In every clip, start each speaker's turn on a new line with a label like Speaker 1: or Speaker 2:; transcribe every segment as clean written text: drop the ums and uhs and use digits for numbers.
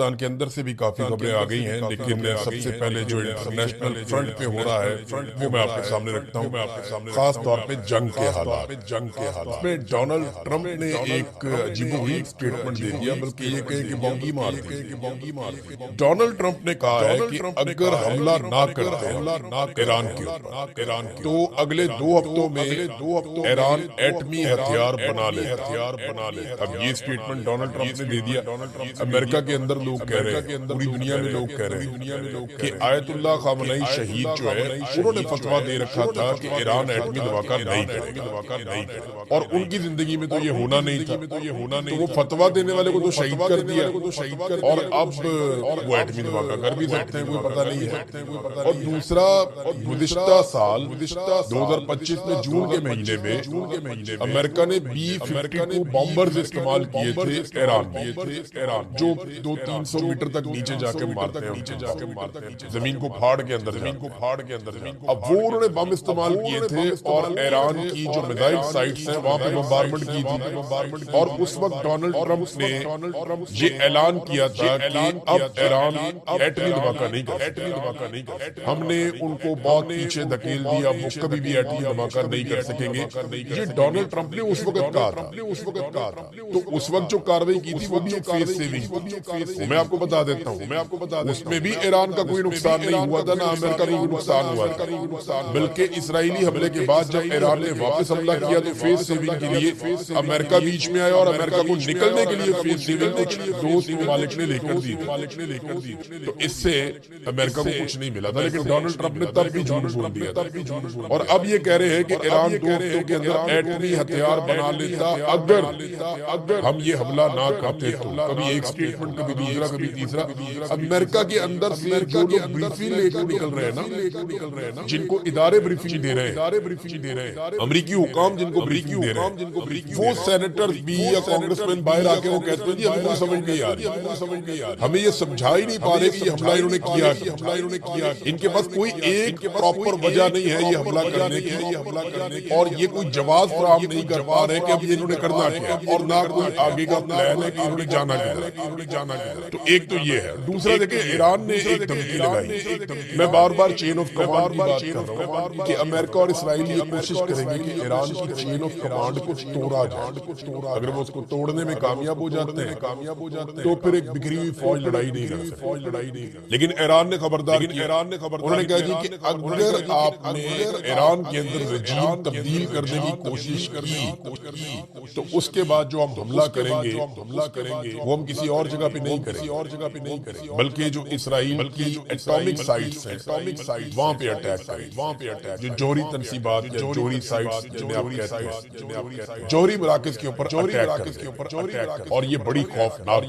Speaker 1: پاکستان کے اندر سے بھی کافی خبریں آ گئی ہیں، لیکن سب سے پہلے جو انٹرنیشنل فرنٹ پہ ہو رہا ہے وہ میں آپ کے سامنے رکھتا ہوں، خاص طور پہ جنگ کے حالات۔ اس میں ڈونلڈ ٹرمپ نے ایک عجیب و غریب اسٹیٹمنٹ دے دیا، بلکہ یہ کہے کہ بونگی مار دی۔ ڈونلڈ ٹرمپ نے کہا ہے کہ اگر حملہ نہ کرتے ایران کے اوپر تو اگلے 2 ہفتوں میں ایران ایٹمی ہتھیار بنا لے۔ اب یہ اسٹیٹمنٹ ڈونلڈ ٹرمپ نے دے دیا۔ امریکہ کے اندر لوگ کہہ رہے ہیں، پوری دنیا میں لوگ کہہ رہے ہیں کہ آیت اللہ خامنئی شہید جو ہے انہوں نے فتویٰ دے رکھا تھا کہ ایران ایٹمی دھماکہ نہیں کرے، اور ان کی زندگی میں تو یہ ہونا نہیں تھا، تو وہ فتویٰ دینے والے کو تو شہید کر دیا، اور اب وہ ایٹمی دھماکہ کر بھی سکتے ہیں، کوئی پتہ نہیں ہے۔ اور دوسرا، گزشتہ سال 2025 میں جون کے مہینے میں امریکہ نے B-52 بامبرز استعمال کیے تھے ایران میں، جو 200-300 میٹر تک نیچے جا کے مارتے ہیں، زمین کو پھاڑ کے اندر۔ اب وہ انہوں نے بم استعمال کیے تھے اور ایران کی جو میزائل سائٹس ہیں وہاں پہ بمبارمنٹ کی تھی، اور اس وقت ڈونلڈ ٹرمپ نے یہ اعلان کیا تھا کہ اب ایران ایٹمی دھماکہ نہیں کرے۔ ہم نے ان کو بہت پیچھے دھکیل دیا، اب وہ کبھی بھی ایٹمی دھماکہ نہیں کر سکیں گے۔ یہ ڈونلڈ ٹرمپ نے اس وقت کہا تھا، تو اس وقت جو کارروائی کی تھی وہ بھی ایک فیز سیونگ تھی۔ میں آپ کو بتا دیتا ہوں، اس میں بھی ایران کا کوئی نقصان نہیں ہوا تھا، نہ امریکہ کا کوئی نقصان ہوا تھا، بلکہ اسرائیلی حملے کے بعد جب ایران نے واپس حملہ کیا تو فیز سیونگ کے لیے امریکہ بیچ میں آیا، اور امریکہ کو نکلنے کے لیے فیز سیونگ کچھ دوست ممالک نے لے کر دی، تو اس سے امریکہ کو کچھ نہیں ملا تھا، لیکن ڈونلڈ ٹرمپ نے تب بھی جھوٹ بول دیا تھا، اور اب یہ کہہ رہے ہیں کہ ایران 2 ہفتوں کے اندر ایٹمی ہتھیار بنا لیتا اگر ہم یہ حملہ نہ کرتے تو۔ کبھی ایک اسٹیٹمنٹ، کبھی دوسرا، کبھی تیسرا۔ امریکہ کے اندر سے جو لوگ بریفنگ لے کر نکل رہے ہیں نا، جن کو ادارے بریفنگ دے رہے ہیں، امریکی حکام جن کو بریفنگ دے رہے ہیں، وہ سینیٹر بھی یا کانگریس مین باہر آ کے وہ کہتے ہیں جی ہمیں کوئی سمجھ نہیں آ رہی، ہمیں یہ سمجھا ہی نہیں پا رہے کہ یہ حملہ انہوں نے کیا، ان کے پاس کوئی ایک پراپر وجہ نہیں ہے یہ حملہ کرنے کی، اور یہ کوئی جواز فراہم نہیں کر پا رہے کہ اب یہ انہوں نے کرنا کیا، اور نہ کوئی آگے کا پلان ہے کہ انہوں نے جانا کدھر۔ تو ایک تو یہ ہے۔ دوسرا دیکھیں، ایران نے ایک دھمکی لگائی، میں بار بار چین آف کمانڈ کی بات کر رہا ہوں کہ امریکہ اور اسرائیل یہ کوشش کریں گے کہ ایران کی چین آف کمانڈ کو توڑا جائے۔ اگر وہ اس کو توڑنے میں کامیاب ہو جاتے ہیں تو پھر ایک بکھری ہوئی فوج لڑائی نہیں کر سکتی، لیکن ایران نے خبردار کیا، انہوں نے کہا جی کہ اگر آپ نے ایران کے اندر رجیم تبدیل کرنے کی کوشش کی تو اس کے بعد جو ہم حملہ کریں گے وہ ہم کسی اور جگہ پہ نہیں کریں، بلکہ جو اسرائیل کی ایٹامک سائٹس ہیں وہاں پہ اٹیک کریں، جو جوہری تنصیبات یا جوہری سائٹس جنہیں آپ کہتے ہیں، جوہری مراکز کے اوپر اٹیک کریں، اور یہ بڑی خوفناک،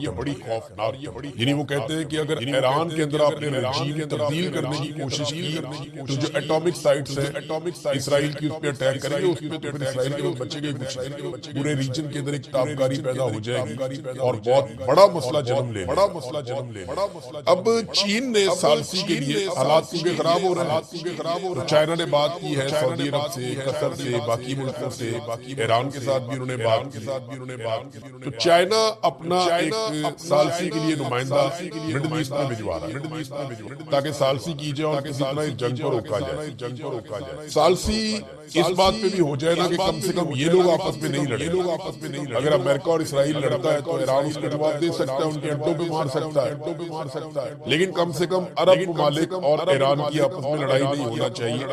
Speaker 1: یعنی وہ کہتے ہیں کہ اگر ایران کے اندر آپ نے رجیم تبدیل کرنے کی کوشش کی تو جو ایٹامک سائٹس ہیں اسرائیل کی اس پہ اٹیک کریں گے، اس پہ تو پھر اسرائیل کے بچے گے کچھ نہیں، پورے ریجن کے اندر ایک تابکاری پیدا ہو جائے گی اور بہت بڑا مسئلہ جنم لے گا۔ اب چین نے ثالثی کے لیے حالات کیونکہ خراب ہو رہے ہیں، تو چائنا نے بات کی ہے سعودی عرب سے، قطر سے، باقی ملکوں سے، ایران کے ساتھ بھی انہوں نے بات کی، تو چائنا اپنا ایک ثالثی کے لیے نمائندہ مڈل ایسٹ میں بھجوا رہا ہے تاکہ ثالثی کی جائے اور کسی طرح جنگ کو روکا جائے۔ ثالثی اس بات پہ بھی ہو جائے نا کہ کم سے کم یہ لوگ آپس میں نہیں لڑیں، اگر امریکہ اور اسرائیل لڑتا ہے تو ایران اس کو جواب دے سکتا ہے، ان کے اڈوں پہ مار سکتا ہے، لیکن کم سے کم عرب ممالک اور ایران کی آپس میں لڑائی نہیں ہونا چاہیے۔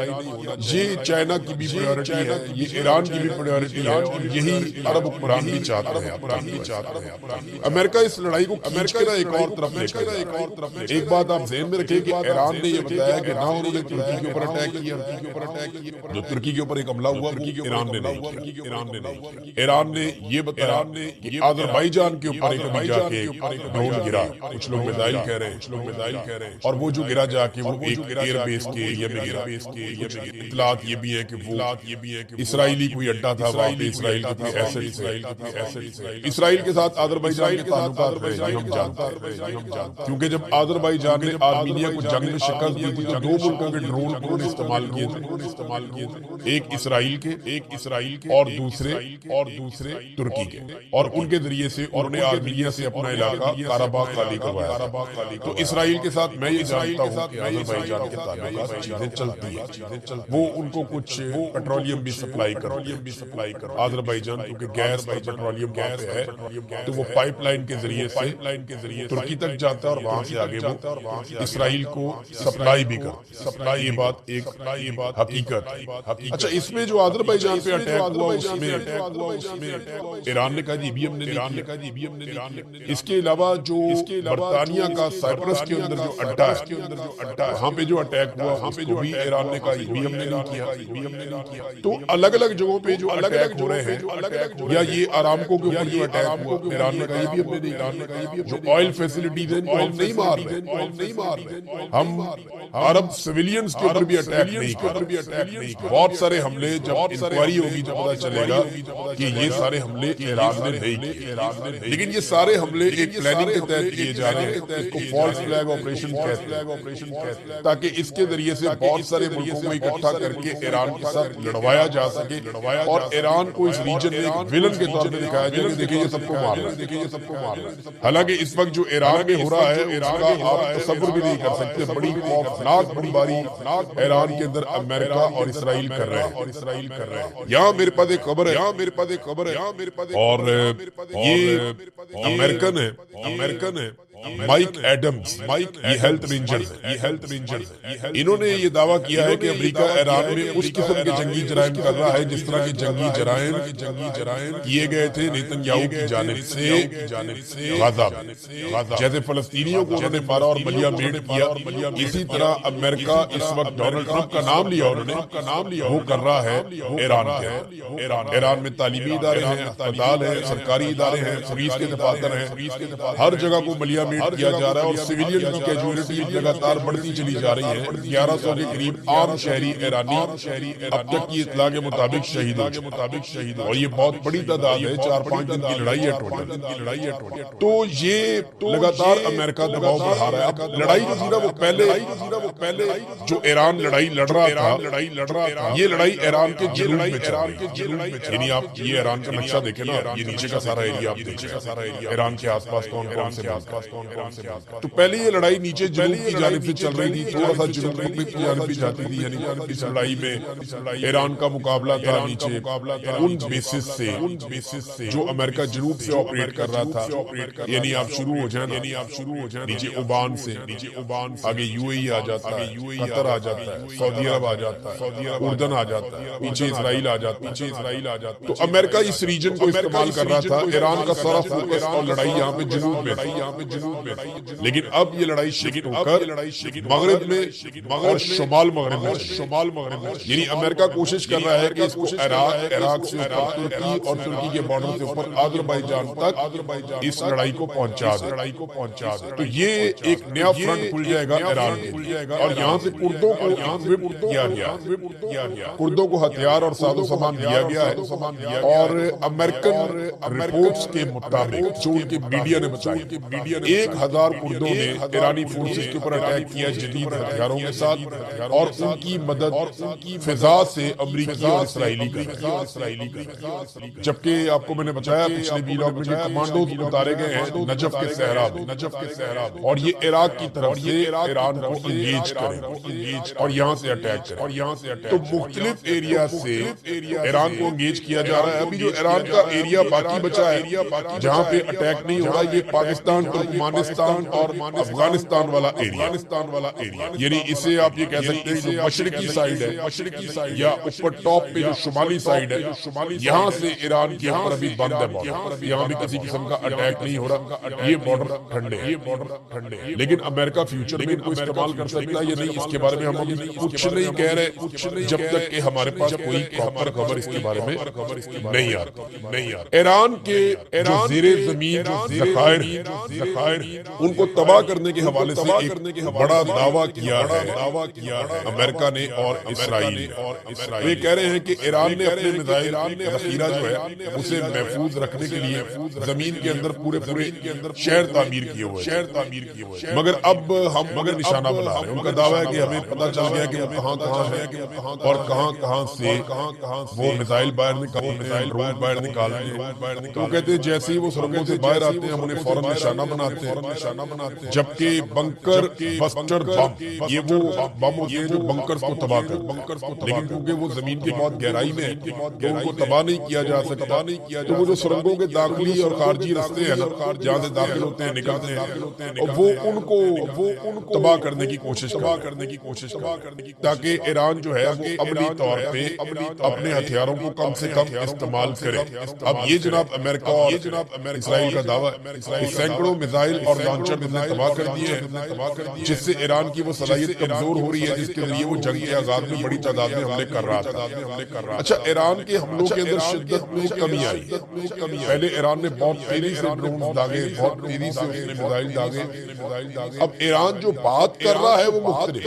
Speaker 1: یہ چائنا کی بھی پریورٹی ہے، یہ ایران کی بھی پریورٹی ہے، اور یہی عرب حکمران بھی چاہتے ہیں۔ امریکہ اس لڑائی کو کھینچ کے ایک اور طرف لے کر جائے۔ ایک بات آپ ذہن میں رکھیں کہ ایران نے یہ بتایا کہ نہ انہوں نے ترکی کے اوپر اٹیک کیا، جو ترکی کے اوپر ایک حملہ ہوا وہ ایران نے نہیں کیا۔ ایران نے یہ بتایا کہ آذربائیجان کے اوپر ایک جا کے ڈرون گرا، کچھ لوگ میزائل کہہ رہے ہیں، اور وہ جو گرا جا کے وہ ایک ایئر بیس کے ایریا میں گرا۔ اطلاعات یہ بھی ہے کہ وہ اسرائیلی کوئی اڈا تھا، وہاں پہ اسرائیل کے کوئی ایسٹ تھے۔ اسرائیل کے ساتھ آذربائیجان کے تعلقات رہے ہیں، ہم جانتے ہیں، کیونکہ جب آذربائیجان نے آرمینیا کو جنگ میں شکست دی تھی تو 2 ملکوں کے ڈرون انہوں نے استعمال کیے تھے، ایک اسرائیل کے اور دوسرے ترکی کے، اور ان کے ذریعے سے انہوں نے آرمینیا سے اپنا علاقہ باغ خالی کروایا تھا۔ تو اسرائیل کے ساتھ میں یہ جانتا ہوں کہ آذربائیجان کے تعلقات چیزیں چلتی ہیں، وہ ان کو کچھ پیٹرولیم بھی سپلائی کرتے آذربائیجان، کیونکہ گیس پر پیٹرولیم وہاں پہ ہے تو وہ پائپ لائن کے ذریعے سے ترکی تک جاتا ہے اور وہاں سے آگے وہ اسرائیل کو سپلائی بھی کرتا ہے۔ یہ بات ایک حقیقت ہے۔ اچھا، اس میں جو آذربائیجان پہ اٹیک ہوا اس میں ایران نے کہا جی بھی ہم نے اس کے علاوہ جو برطانیہ کا سائپرس کے اندر جو اڈا ہے وہاں پہ جو اٹیک ہوا اس کو بھی ایران نے کہا یہ بھی ہم نے نہیں کیا۔ تو الگ الگ جگہوں پہ جو اٹیک ہو رہے ہیں، یا یہ آرامکو کے اوپر جو اٹیک ہوا ایران نے کہا یہ بھی ہم نے نہیں کیا۔ جو آئل فیسلٹیز ہیں ان کو ہم نہیں مار رہے، ہم عرب سویلینز کے اوپر بھی اٹیک نہیں کر۔ بہت سارے حملے جب انکوائری ہوگی تو پتہ چلے گا کہ یہ سارے حملے ایران نے نہیں کیے، لیکن یہ سارے حملے ایک پلاننگ کے تحت کیے جا رہے ہیں، اس کو فالس فلیگ آپریشن کہتے ہیں، تاکہ اس کے ذریعے سے بہت سارے ملکوں کو اکٹھا کر کے ایران کے ساتھ لڑوایا جا سکے اور ایران کو اس ریجن میں ایک ویلن کے طور پہ دکھایا جائے کہ دیکھیں یہ سب کو مار رہا ہے۔ حالانکہ اس وقت جو ایران میں ہو رہا ہے اس کا آپ تصور بھی نہیں کر سکتے، بڑی خوفناک بمباری ایران کے اندر امریکہ اور اسرائیل کر رہے ہیں۔ یہاں میرے پاس ایک خبر ہے اور یہ امریکن ہے مائک ایڈمز، یہ ہیلتھ رینجر ہے۔ انہوں نے یہ دعویٰ کیا ہے کہ امریکہ ایران میں اس قسم کے جنگی جرائم کر رہا ہے جس طرح کے جنگی جرائم کیے گئے تھے نیتن یاہو کی جانب سے غزہ میں، جیسے فلسطینیوں کو انہوں نے مارا اور ملیا میٹ کیا، اسی طرح امریکہ اس وقت ڈونلڈ ٹرمپ کا نام لیا انہوں نے، وہ کر رہا ہے ایران میں تعلیمی ادارے ہیں، اسپتال ہیں، سرکاری ادارے ہیں، پولیس کے دفاتر ہیں، ہر جگہ کو ملیا میٹ کیا جا رہا ہے اور سویلین کی کیجویلٹی لگاتار بڑھتی چلی جا رہی ہے۔ 1100 کے قریب عام شہری ایرانی اب تک کی اطلاع کے مطابق شہید ہو چکے، اور یہ بہت بڑی تعداد ہے، 4-5 دن کی لڑائی ہے ٹوٹل۔ تو یہ لگاتار امریکہ دباؤ بڑھا رہا ہے۔ لڑائی جو تھی نا وہ پہلے جو ایران لڑائی لڑ رہا تھا، یہ لڑائی ایران کے جنوب میں چل رہی ہے، یعنی آپ یہ ایران کا نقشہ دیکھیں نا، یہ نیچے کا سارا ایریا آپ دیکھیں، ایران کے آس پاس کون تو پہلے یہ لڑائی نیچے جنوب کی جانب سے چل رہی تھی، تھوڑا سا جنوب مشرق کی جانب بھی جاتی تھی، یعنی اس لڑائی میں ایران کا مقابلہ تھا نیچے ان بیسز سے جو امریکہ جنوب سے آپریٹ کر رہا تھا، یعنی آپ شروع ہو جائیں نیچے اوبان سے، آگے یو اے ای آ جاتا ہے، قطر آ جاتا ہے، سعودی عرب آ جاتا ہے، اردن آ جاتا ہے، پیچھے اسرائیل آ جاتا ہے۔ تو امریکہ اس ریجن کو استعمال کر رہا تھا، ایران کا سارا فوکس اور لڑائی یہاں پہ جنوب میں، لیکن اب یہ لڑائی شفٹ ہو کر مغرب میں اور شمال مغرب میں، یعنی امریکہ کوشش کر رہا ہے کہ اس کو عراق سے اوپر ترکی اور ترکی کے بارڈر سے اوپر آذربائیجان تک اس لڑائی کو پہنچا دے۔ تو یہ ایک نیا فرنٹ کھل جائے گا ایران کے، اور یہاں سے کردوں کو کیا گیا، کردوں کو ہتھیار اور ساز و سامان دیا گیا ہے، اور امریکن رپورٹس کے مطابق جو ان کے میڈیا نے بتائی 1000 کردوں نے ایرانی فورسز کے اوپر اٹیک کیا جدید ہتھیاروں کے ساتھ، اور ان کی مدد فضا سے امریکی اور اسرائیلی کی، جبکہ آپ کو میں نے بتایا پچھلے ویلاگ میں کہ کمانڈوز اتارے گئے ہیں نجف کے صحرا میں، اور یہ عراق کی طرف سے ایران کو انگیج کریں اور یہاں سے اٹیک کریں۔ تو مختلف ایریا سے ایران کو انگیج کیا جا رہا ہے۔ ابھی جو ایران کا ایریا باقی بچا ہے جہاں پہ اٹیک نہیں ہو رہا، یہ پاکستان، ترکمانستان اور افغانستان والا ایریا، یعنی اسے آپ یہ کہہ سکتے ہیں جو مشرقی سائیڈ ہے یا اوپر ٹاپ پہ جو شمالی سائیڈ ہے، یہاں سے ایران کے اوپر ابھی بند ہے بارڈر، یہاں بھی کسی قسم کا اٹیک نہیں ہو رہا، یہ بارڈر ٹھنڈے ہیں۔ لیکن امریکہ فیوچر میں ان کو استعمال کر سکتا ہے یا نہیں، اس کے بارے میں ہم ابھی کچھ نہیں کہہ رہے جب تک کہ ہمارے پاس کوئی پراپر خبر اس کے بارے میں نہیں آتی۔ ایران کے جو زیر زمین جو ذخائر ان کو تباہ کرنے کے حوالے سے ایک بڑا دعویٰ کیا ہے امریکہ نے اور اسرائیل نے۔ یہ کہہ رہے ہیں کہ ایران نے اپنے میزائل ذخیرہ جو ہے اسے محفوظ رکھنے کے لیے زمین کے اندر پورے شہر تعمیر کیے ہوئے، مگر اب ہم نشانہ بنا رہے ہیں۔ ان کا دعویٰ ہے کہ ہمیں پتہ چل گیا کہ وہ کہاں ہے اور کہاں سے وہ میزائل باہر ڈرون باہر نکالتے ہیں۔ تو کہتے ہیں جیسے ہی وہ سرنگوں سے باہر آتے ہیں ہم انہیں فوراً نشانہ بناتے ہیں، جبکہ بنکر بسٹر بم یہ وہ بم ہوتے ہیں جو بنکرز کو تباہ کرتے ہیں، لیکن کیونکہ وہ زمین کی بہت گہرائی میں تو ان کو تباہ نہیں کیا جا سکتا، تو وہ جو سرنگوں کے داخلی اور خارجی رستے ہیں نا جہاں سے داخل ہوتے ہیں نکلتے ہیں، اور وہ ان کو تباہ کرنے کی کوشش تاکہ ایران جو ہے وہ عملی طور پہ اپنے ہتھیاروں کو کم سے کم استعمال کرے۔ اب یہ جناب امریکہ اور اسرائیل کا دعویٰ ہے، سینکڑوں میزائل اور لانچر نے تباہ کر دیے ہیں، جس سے ایران کی وہ صلاحیت کمزور ہو رہی ہے جس کے ذریعے وہ جنگ کے آغاز میں بڑی تعداد میں حملے کر رہا تھا۔ اچھا، ایران کے حملوں کے اندر شدت میں کمی آئی۔ پہلے ایران نے بہت تیزی سے ڈرون داغے، بہت تیزی سے اس نے میزائل داغے۔ اب ایران جو بات کر رہا ہے وہ مختلف،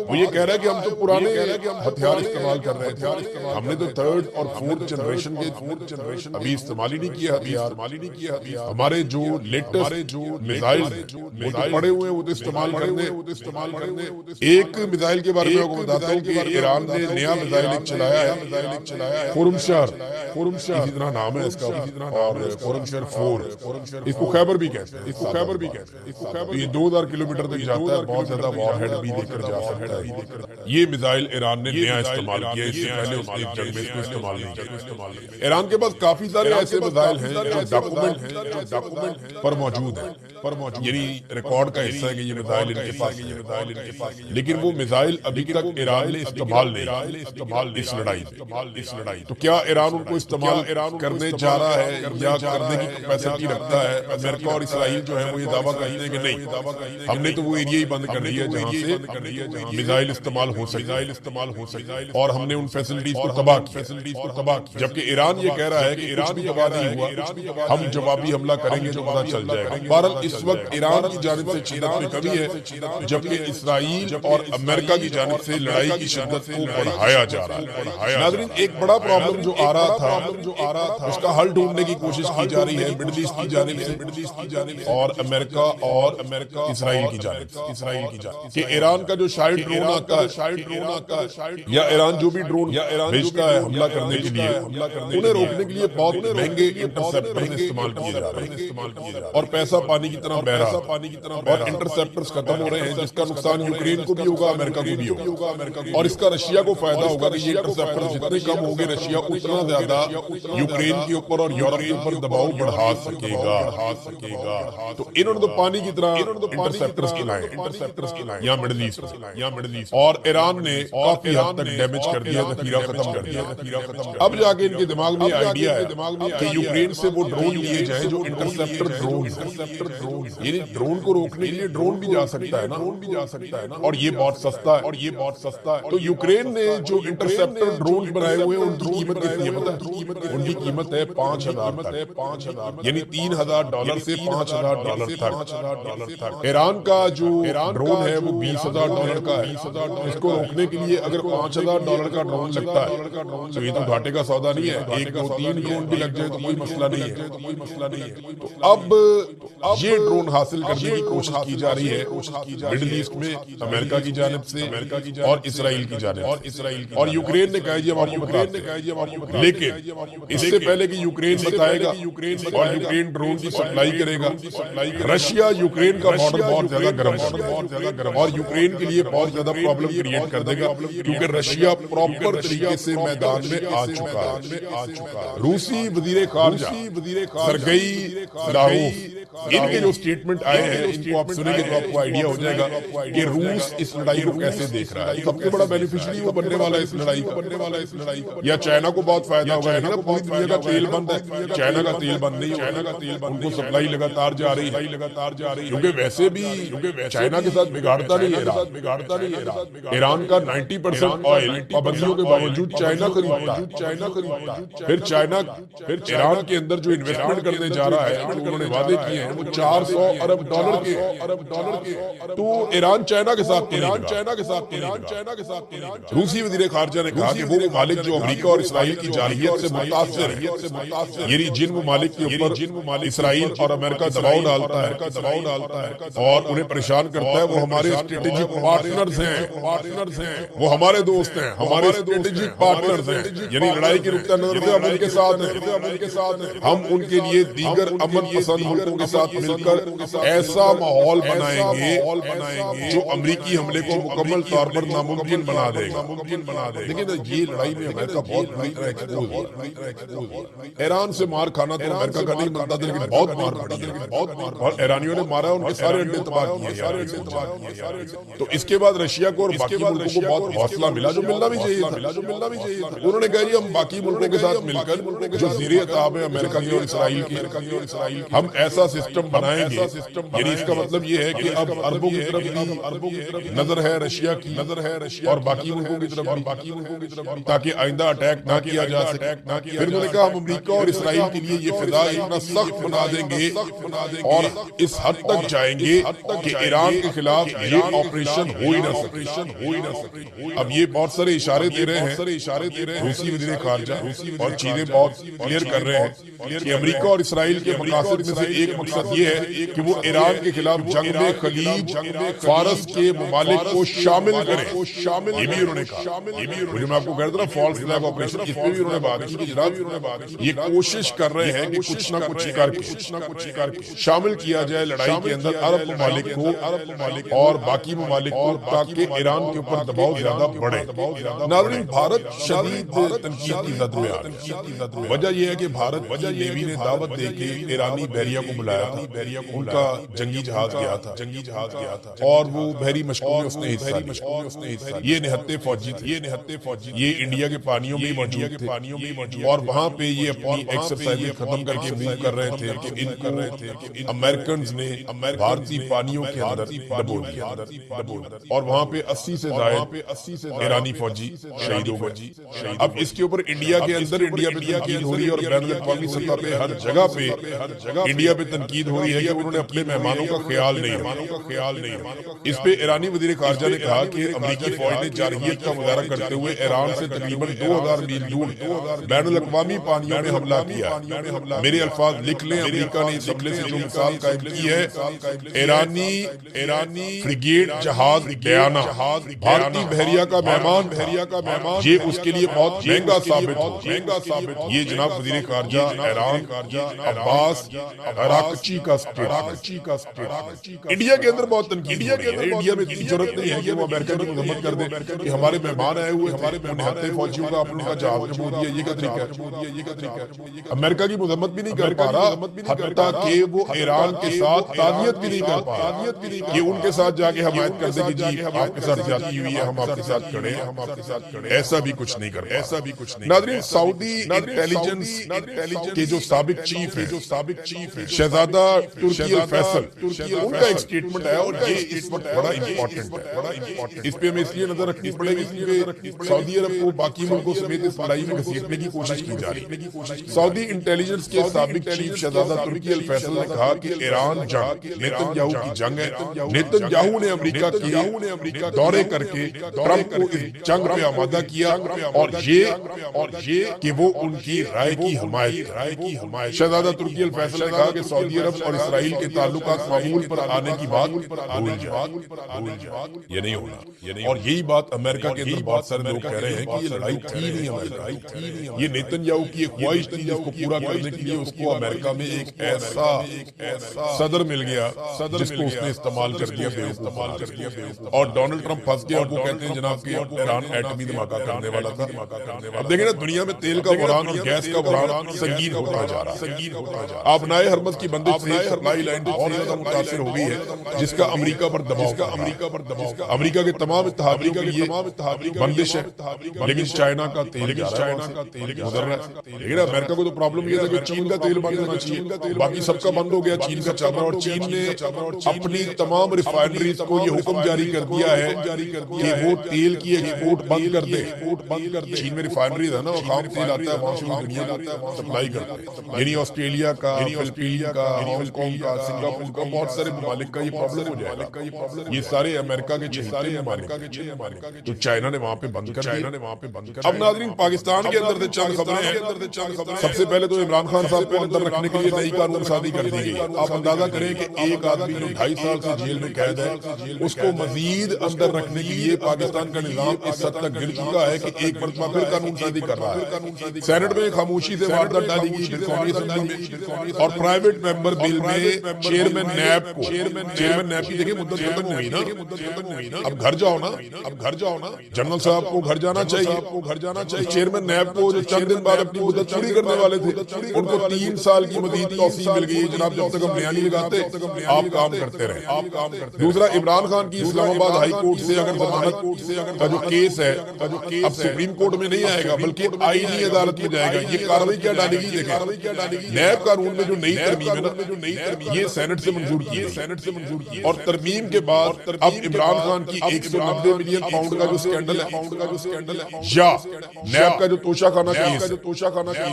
Speaker 1: وہ یہ کہہ رہا ہے کہ ہم تو پرانے ہتھیار استعمال کر رہے ہیں، ہم نے تو تھرڈ اور فورتھ جنریشن کے ابھی استعمال ہی نہیں کیا ہتھیار، ہمارے جو لیٹسٹ میزائل وہ تو پڑے ہوئے ہیں، وہ تو استعمال کر دیں۔ ایک میزائل کے بارے میں آپ کو بتاتا ہوں کہ ایران نے نیا میزائل ایک چلایا ہے، خرمشہر، اسی طرح نام ہے اس کا، اور خرمشہر 4، اس کو خیبر بھی کہتے ہیں، یہ 2000 کلومیٹر تک جاتا ہے، بہت زیادہ وار ہیڈ بھی لے کر جا سکتا ہے۔ یہ میزائل ایران نے نیا استعمال کیا، اس سے پہلے اس نے جنگ میں اس کو استعمال نہیں کیا۔ ایران کے پاس کافی سارے ایسے میزائل ہیں جو ڈاکومنٹ پر موجود ہیں، یعنی ریکارڈ کا حصہ ہے کہ یہ میزائل ان کے پاس ہے، لیکن وہ میزائل ابھی تک ایران نے استعمال نہیں اس لڑائی۔ تو کیا ایران ان کو استعمال کرنے جا رہا ہے یا کرنے کی کیپیسٹی رکھتا ہے؟ امریکہ اور اسرائیل جو ہے وہ یہ دعویٰ کرتے ہیں کہ نہیں، ہم نے تو وہ ایریا ہی بند کر دیا جہاں سے میزائل استعمال ہو سکے، اور ہم نے ان فیسلٹیز کو تباہ کیا، جبکہ ایران یہ کہہ رہا ہے کہ کچھ بھی تباہ نہیں ہوا، ہم جوابی حملہ کریں گے تو پتہ چل جائے گا۔ بہرحال اس وقت ایران کی جانب سے شدت میں کمی ہے، جبکہ اسرائیل اور امریکہ کی جانب سے لڑائی کی شدت کو بڑھایا جا رہا ہے۔ ناظرین، ایک بڑا پرابلم جو آ رہا تھا اس کا حل ڈھونڈنے کی کوشش کی جا رہی ہے مڈل ایسٹ کی جانب سے اور امریکہ اور اسرائیل کی جانب کہ ایران کا جو شاید ڈرون آتا ہے یا ایران جو بھی ڈرون بھیجتا ہے حملہ کرنے کے لیے، انہیں روکنے کے لیے بہت مہنگے انٹرسیپٹرز استعمال کیے جا رہے ہیں اور پیسہ پانی کی طرح بہ رہا ہے، اور انٹرسیپٹرز ختم ہو رہے ہیں جس کا نقصان یوکرین کو بھی ہوگا، امریکہ کو بھی ہوگا، اور اس کا رشیا کو فائدہ ہوگا کہ یہ انٹرسیپٹر جتنے کم ہوں گے رشیا اتنا زیادہ یوکرین کے اوپر اور یورپ کے اوپر دباؤ بڑھا سکے گا۔ تو انہوں نے تو پانی کی طرح انٹرسیپٹرز کھلائے یا مڈل ایسٹ، اور ایران نے کافی حد تک ڈیمیج کر دیا، ذخیرہ ختم کر دیا۔ اب جا کے ان کے دماغ میں آئیڈیا ہے کہ یوکرین سے وہ ڈرون لیے جائیں جو انٹرسیپٹر ڈرون، یعنی ڈرون کو روکنے کے لیے ڈرون بھی جا سکتا ہے نا، اور یہ بہت سستا ہے۔ تو یوکرین نے جو انٹرسیپٹر ڈرون بنائے ہوئے ہیں ان کی قیمت کتنی ہے پتہ ہے؟ ان کی قیمت ہے $5000 یعنی $3000 سے $5000 تک۔ ایران کا جو ڈرون ہے وہ $20000 کا ہے، اس کو روکنے کے لیے اگر $5000 کا ڈرون لگتا ہے تو یہ تو گھاٹے کا سودا نہیں ہے، 1 2 3 ڈرون بھی لگ جائے تو کوئی مسئلہ نہیں ہے۔ تو اب یہ ڈرون حاصل کرنے کی کوشش کی جا رہی ہے مڈل ایسٹ میں امریکہ کی جانب سے اور اسرائیل کی جانب سے، اور یوکرین نے کہا جی ہم آپ کو بتاتے ہیں، لیکن اس سے پہلے کہ یوکرین بتائے گا اور یوکرین ڈرون کی سپلائی کرے گا، رشیا یوکرین کا بارڈر بہت زیادہ گرم اور یوکرین کے لیے بہت زیادہ پرابلم کریٹ کر دے گا، کیونکہ رشیا پراپر طریقے سے میدان میں آ چکا ہے۔ روسی وزیر خارجہ سرگئی لاروف، ان کے جو سٹیٹمنٹ آئے ہیں ان کو آپ سنیں گے تو آپ کو آئیڈیا ہو جائے گا کہ روس اس لڑائی کو کیسے دیکھ رہا ہے۔ سب سے بڑا بینیفیشری وہ بننے والا ہے اس لڑائی کا، یا چائنا کو بہت فائدہ ہوگا، لیکن اب پوری دنیا کا تیل بند ہے، چائنا کا تیل بند نہیں ہوگا، ان کو سپلائی لگاتار جا رہی ہے، کیونکہ ویسے بھی چائنا کے ساتھ بگاڑتا نہیں ہے ایران کا 90% آئل پابندیوں کے باوجود چائنا خریدتا ہے۔ پھر چائنا ایران کے اندر جو انویسٹمنٹ کرنے جا رہا ہے انہوں نے وعدے کیے ہیں وہ $400 ارب کے، تو ایران چائنا کے ساتھ روسی وزیر خارجہ نے کہا کہ وہ ممالک جو امریکہ اور اسرائیل کی جارحیت سے متاثر ہیں، یعنی جن ممالک کے اوپر اسرائیل اور امریکہ دباؤ ڈالتا ہے اور انہیں پریشان کرتا ہے، وہ ہمارے اسٹریٹجک پارٹنرز ہیں، وہ ہمارے دوست ہیں، ہمارے اسٹریٹجک پارٹنرز ہیں، یعنی لڑائی کے نقطہ نظر سے ہم ان کے ساتھ ہیں، ہم ان کے لیے دیگر امن پسند ملکوں کے ساتھ مل کر ایسا ماحول بنائیں گے جو امریکی حملے کو مکمل طور پر ناممکن بنا دے گا. لیکن یہ لڑائی میں امریکہ بہت بری طرح ایکسپوز ہے. ایران سے مار کھانا تو امریکہ کا نہیں بنتا تھا، لیکن بہت مار پڑی ہے اور ایرانیوں نے مارا، ان کے سارے اڈے تباہ کیے. تو اس کے بعد رشیا کو اور باقی ملکوں کو بہت حوصلہ ملا، جو ملنا بھی چاہیے تھا. انہوں نے کہا جی ہم باقی ملکوں کے ساتھ مل کر جو زیر اطاعت ہے امریکہ کی اور اسرائیل کی، ہم ایسا سسٹم بنائیں گے. یعنی اس کا مطلب یہ ہے کہ اب عربوں کی طرف نظر ہے، رشیا کی نظر ہے اور باقی ملکوں کی طرف، تاکہ آئندہ اٹیک نہ کیا جا سکے. پھر انہوں نے کہا ہم امریکہ اور اسرائیل کے لیے یہ فضا اتنا سخت بنا دیں گے اور اس حد تک جائیں گے کہ ایران کے خلاف یہ آپریشن ہو ہی نہ سکے. اب یہ بہت سارے اشارے دے رہے ہیں روسی وزیر خارجہ اور چیزیں بہت کلیئر کر رہے ہیں کہ امریکہ اور اسرائیل کے مقاصد میں سے ایک مقصد یہ ہے کہ وہ ایران کے خلاف جنگ میں خلیج فارس کے ممالک کو شامل کریں. یہ بھی انہوں نے کہا. جو میں آپ کو کہہ رہا تھا فالس فلیگ آپریشن، اس پہ بھی انہوں نے بات کی کہ جناب یہ کوشش کر رہے ہیں کہ کچھ نہ کچھ کر کے شامل کیا جائے لڑائی کے اندر عرب ممالک کو اور باقی ممالک کو، تاکہ ایران کے اوپر دباؤ زیادہ بڑھے. ناظرین، بھارت شدید تنقید کی زد میں آ رہا ہے. وجہ یہ ہے کہ بھارت کی نیوی نے دعوت دے کے ایرانی بحریہ کو بلایا تھا. ان کا جنگی جہاز گیا تھا اور وہ بحری مشقوں میں اس نے حصہ لیا. یہ نہتے فوجی تھے، یہ انڈیا کے پانیوں میں موجود تھے اور وہاں پہ یہ اپنی ایکسرسائز ختم کر کے موو کر رہے تھے کہ ان کو امریکنز نے بھارتی پانیوں کے اندر دبو دیا اور وہاں پہ 80 سے زائد ایرانی فوجی شہید ہو گئے. اب اس کے اوپر انڈیا کے اندر انڈیا پہ تنقید ہو رہی ہے اور بین الاقوامی سطح پہ ہر جگہ پہ انڈیا پہ تنقید ہو رہی ہے کہ انہوں نے اپنے مہمانوں کا خیال نہیں رکھا. اس پہ ایرانی وزیر خارجہ نے کہا کہ امریکی فوج نے جارحیت کا مظاہرہ کرتے ہوئے ایران سے تقریباً 2000 میل دور بین الاقوامی پانیوں میں حملہ کیا. میرے الفاظ لکھ لیں، امریکہ نے اس حملے سے جو مثال قائم کی ہے، ایرانی فریگیٹ جہاز ڈیانا بھارتی بحریہ کا مہمان، یہ اس کے لیے بہت مہنگا ثابت ہو. یہ جناب وزیر خارجہ ایران عباس اراکچی کا اسٹیٹمنٹ. انڈیا کے اندر بہت تنقید ہے. انڈیا میں اتنی ضرورت نہیں ہے کہ وہ امریکہ کی مذمت کر دیں کہ ہمارے مہمان آئے ہوئے ہمارے نہتے فوجیوں کا اپنے کا جہاز ڈبو دیا. یہ کا طریقہ ہے. امریکہ کی مذمت بھی نہیں کر پا رہا، حتیٰ کہ وہ ایران کے ساتھ تعزیت بھی نہیں کر پا رہا کہ ان کے ساتھ جا کے حمایت کر دے کہ جی آپ کے ساتھ زیادتی ہوئی ہے، ہم آپ کے ساتھ کھڑے ہیں. ایسا بھی کچھ نہیں کر پا. ناظرین، سعودی انٹیلیجنس کے جو سابق چیف ہیں شہزادہ ترکی الفیصل، ان کا ایک سٹیٹمنٹ ہے اور یہ اس وقت بڑا امپورٹنٹ ہے. اس پہ ہمیں اس لیے نظر رکھنی پڑے گی کیونکہ سعودی عرب کو باقی ملکوں سمیت اس لڑائی میں گھسیٹنے کی کوشش کی جا رہی ہے. سعودی انٹیلیجنس کے سابق چیف شہزادہ ترکی الفیصل نے کہا کہ ایران جنگ نیتن یاہو کی جنگ ہے. نیتن یاہو نے امریکہ کے دورے کر کے ٹرمپ کو اس جنگ پہ آمادہ کیا اور یہ کہ وہ ان کی رائے کی حمایت. شہزادہ ترکی الفیصل نے کہا کہ سعودی عرب اور اسرائیل کے تعلقات معمول پر آنے کی بات بھول جائے. یہ نہیں ہونا. اور یہی بات امریکہ کے اندر بہت سارے لوگ کہہ رہے ہیں کہ یہ لڑائی تھی نہیں امریکہ، یہ نیتن یاہو کی ایک خواہش تھی جس کو پورا کرنے کے لیے اس کو امریکہ میں ایک ایسا صدر مل گیا جس کو اس نے استعمال کر دیا اور ڈونلڈ ٹرمپ پھنس گیا. وہ کہتے ہیں جناب کہ ایران ایٹمی دھماکہ کرنے والا تھا. اب دیکھیں نا، دنیا میں تیل کا بحران اور گیس کا بحران سنگین ہوتا جا رہا ہے. آبنائے ہرمز کی بندش سے سپلائی لائن بہت زیادہ متاثر ہو گئی ہے جس کا امریکہ پر دباؤ. امریکہ کے تمام اتحادیوں کے لیے بندش ہے، لیکن چائنا کا تیل گزر رہا ہے. لیکن امریکہ کو تو پرابلم یہ تھا کہ چین کا تیل بند ہونا چاہیے، باقی سب کا بند ہو گیا، چین کا چل رہا. اور چین نے اپنی تمام ریفائنریز کو یہ حکم جاری کر دیا ہے کہ وہ تیل کی ایکسپورٹ بند کر دے. چین میں ریفائنریز ہے نا، وہ خام تیل آتا ہے وہاں سے دنیا کو سپلائی کرتے ہیں. یعنی آسٹریلیا کا، فلپین کا، ہانگ کانگ کا، سنگاپور کا، بہت سارے ممالک کا یہ پرابلم ہو جائے گا. یہ سارے امریکہ کے چہیتے ممالک تو چائنا نے وہاں پہ بند کر دیا. اب ناظرین، پاکستان کے اندر چند خبریں ہیں. سب سے پہلے تو عمران خان صاحب کو اندر رکھنے کے لیے نئی قانون سازی کر دی گئی. آپ اندازہ کریں کہ ایک آدمی جو 2.5 سال سے جیل میں قید ہے، اس کو مزید اندر رکھنے کے لیے پاکستان کا نظام اس حد تک گر چکا ہے کہ ایک مرتبہ پھر قانون سازی کر رہا ہے. سینٹ میں خاموشی سے واردات ڈالی گئی اور پرائیویٹ ممبر بل میں چیئرمین نیب کی دیکھیں مدت ختم ہوئی نا، اب گھر جاؤ نا، جنرل صاحب کو گھر جانا چاہیے، چیئرمین نیب کو جو چند دن بعد اپنی مدت پوری کرنے والے تھے ان کو 3 سال کی مزید توسیع مل گئی، جناب جب تک ہم نیا نہیں لگاتے آپ کام کرتے رہیں۔ دوسرا، عمران خان کی اسلام آباد ہائی کورٹ سے اگر ضمانت کا جو کیس ہے اب سپریم کورٹ میں نہیں آئے گا بلکہ آئینی عدالت میں جائے گا، یہ کارروائی کیا ڈالے گی؟ دیکھیں نیب قانون میں جو نئی ترمیم ہے نا یہ سینٹ سے منظور کی اور ترمیم کے بعد اب عمران خان کی 190 ملین پاؤنڈ کا جو سکینڈل ہے یا نیب کا جو توشہ خانہ کیس ہے،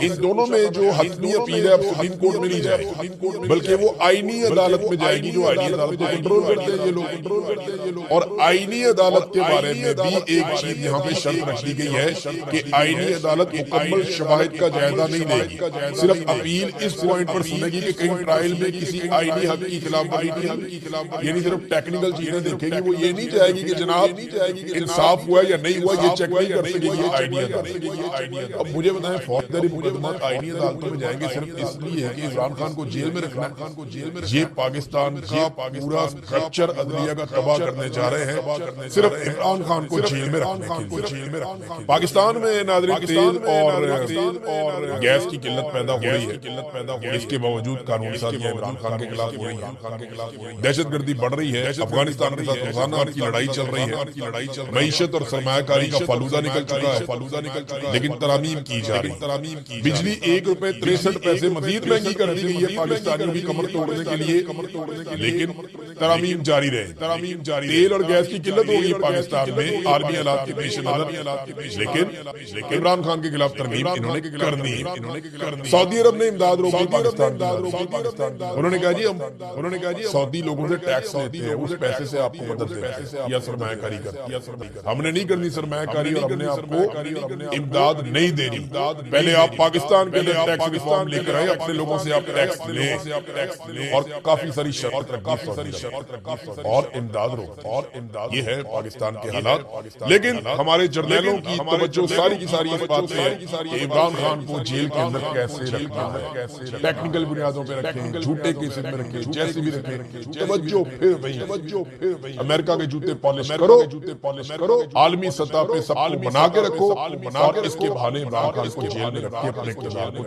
Speaker 1: ان دونوں میں جو حتمی اپیل ہے اب سپریم کورٹ میں نہیں جائے گی بلکہ وہ آئینی عدالت میں جائے گی، جو آئینی عدالت کو کنٹرول کرتے ہیں یہ لوگ۔ اور آئینی عدالت کے بارے میں بھی ایک چیز یہاں پہ شرط رکھ دی گئی ہے کہ آئینی عدالت مکمل شواہد کا جائزہ نہیں لے گی، صرف اپیل اس پوائنٹ پر سنے گی کہ کہیں ٹرائل میں کسی آئینی حق کی خلاف یعنی صرف ٹیکنیکل چیزیں دیکھے گی، وہ یہ نہیں چاہے گی کہ جناب انصاف ہوا یا نہیں ہوا یہ چیک نہیں کر سکے گی آئینی عدالت۔ اب مجھے بتائیں فوجداری مقدمات آئینی عدالتوں میں جائیں گے صرف اس لیے کہ عمران خان کو جیل میں رکھنا، یہ پاکستان کا پورا اسٹرکچر عدلیہ کا تباہ کرنے جا رہے ہیں صرف عمران خان کو جیل میں رکھنے کے لیے۔ پاکستان میں ناظرین تیل اور گیس کی قلت پیدا ہو رہی ہے، اس کے باوجود قانون سازیاں عمران خان کے خلاف ہو رہی ہیں، دہشت گردی بڑھ رہی ہے، افغانستان کے ساتھ روزانہ کی لڑائی چل رہی ہے، معیشت اور سرمایہ کاری کا فالودہ نکل چکا ہے لیکن ترامیم کی جا رہی ہے۔ بجلی 1 روپے 63 پیسے مزید مہنگی کر دی گئی ہے پاکستانیوں کی کمر توڑنے کے لیے، لیکن ترامیم جاری رہے۔ تیل اور گیس کی قلت ہو گئی پاکستان میں عالمی حالات کے پیش نظر، لیکن عمران خان کے خلاف ترمیم انہوں نے کرنی ہے۔ سعودی عرب نے امداد روکی پاکستان کی، انہوں نے کہا جی سعودی لوگوں سے ٹیکس لیتے ہیں، اس پیسے سے آپ کو مدد دیتے ہیں یا سرمایہ کاری کرتے ہیں، ہم نے نہیں کرنی سرمایہ کاری اور ہم نے آپ کو امداد نہیں دینی، پہلے آپ پاکستان کے اندر ٹیکس ریفارم لے کر آئے، اپنے لوگوں سے آپ ٹیکس لیں اور کافی ساری شرط رکھی اور امداد روکو، یہ ہے پاکستان کے حالات۔ لیکن ہمارے جرنیلوں کی توجہ ساری کی ساری اس بات پہ ہے کہ عمران خان کو جیل کے اندر کیسے رکھنا ہے، ٹیکنیکل بنیادوں پہ رکھیں، جھوٹے کیسز میں رکھیں، جیسے بھی رکھیں، توجہ پھر وہیں امریکہ کے جوتے پالش کرو، عالمی سطح پہ سب کو بنا کے رکھو اور اس کے بہانے عمران خان کو جیل میں رکھ کے اپنے اقتدار کو